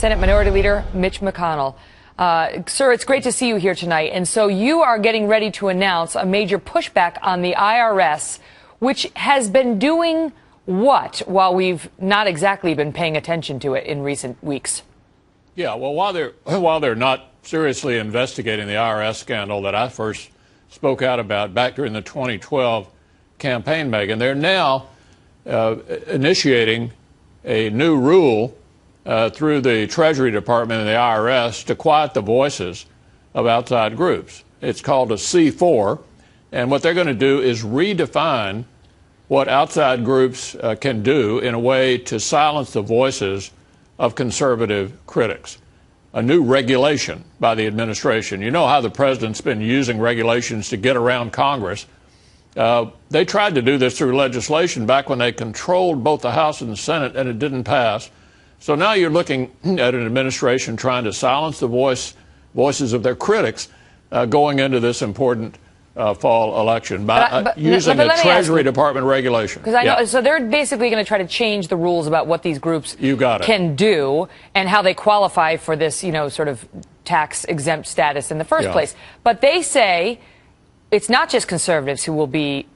Senate Minority Leader Mitch McConnell. Sir, it's great to see you here tonight. And so you are getting ready to announce a major pushback on the IRS, which has been doing what while we've not exactly been paying attention to it in recent weeks? Yeah, well, while they're not seriously investigating the IRS scandal that I first spoke out about back during the 2012 campaign, Megan, they're now initiating a new rule through the Treasury Department and the IRS to quiet the voices of outside groups. It's called a C4, and what they're going to do is redefine what outside groups can do in a way to silence the voices of conservative critics. A new regulation by the administration. You know how the president's been using regulations to get around Congress. They tried to do this through legislation back when they controlled both the House and the Senate, and it didn't pass. So now you're looking at an administration trying to silence the voices of their critics going into this important fall election by using a Treasury Department regulation. Because I know, so they're basically going to try to change the rules about what these groups can do and how they qualify for this, sort of tax-exempt status in the first place. But they say it's not just conservatives who will be,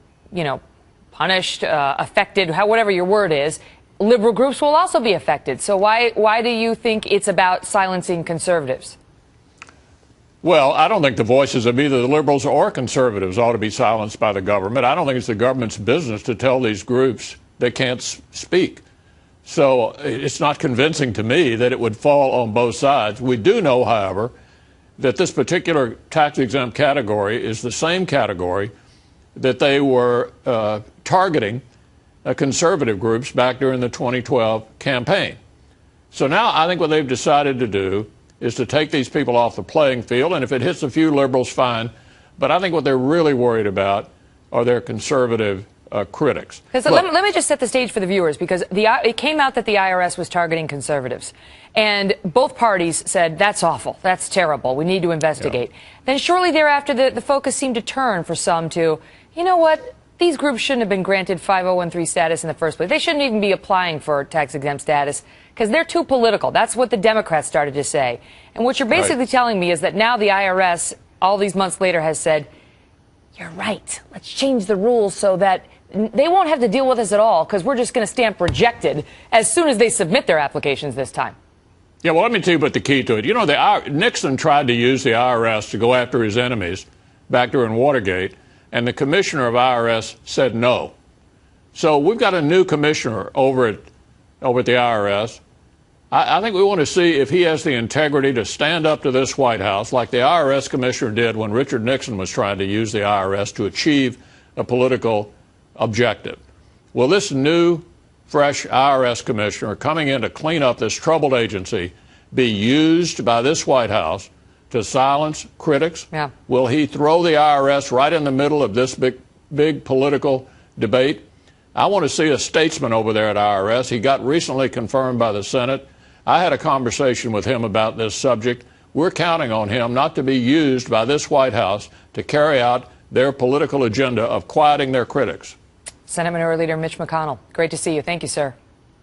punished, affected, whatever your word is. Liberal groups will also be affected. So why do you think it's about silencing conservatives? Well, I don't think the voices of either the liberals or conservatives ought to be silenced by the government. I don't think it's the government's business to tell these groups they can't speak. So it's not convincing to me that it would fall on both sides. We do know, however, that this particular tax-exempt category is the same category that they were targeting conservative groups back during the 2012 campaign. So now I think what they've decided to do is to take these people off the playing field, and if it hits a few liberals, fine. But I think what they're really worried about are their conservative critics. Let me just set the stage for the viewers, because it came out that the IRS was targeting conservatives. And both parties said, that's awful, that's terrible, we need to investigate. Yeah. Then shortly thereafter, the focus seemed to turn for some to, you know what, these groups shouldn't have been granted 5013 status in the first place. They shouldn't even be applying for tax-exempt status because they're too political. That's what the Democrats started to say. And what you're basically telling me is that now the IRS, all these months later, has said, you're right, let's change the rules so that they won't have to deal with us at all because we're just going to stamp rejected as soon as they submit their applications this time. Yeah, well, let me tell you what the key to it. Nixon tried to use the IRS to go after his enemies back during Watergate, and the commissioner of IRS said no. So we've got a new commissioner over at the IRS. I think we want to see if he has the integrity to stand up to this White House like the IRS commissioner did when Richard Nixon was trying to use the IRS to achieve a political objective. Will this new, fresh IRS commissioner coming in to clean up this troubled agency be used by this White House to silence critics? Yeah. Will he throw the IRS right in the middle of this big political debate? I want to see a statesman over there at IRS. He got recently confirmed by the Senate. I had a conversation with him about this subject. We're counting on him not to be used by this White House to carry out their political agenda of quieting their critics. Senate Minority Leader Mitch McConnell, great to see you. Thank you, sir.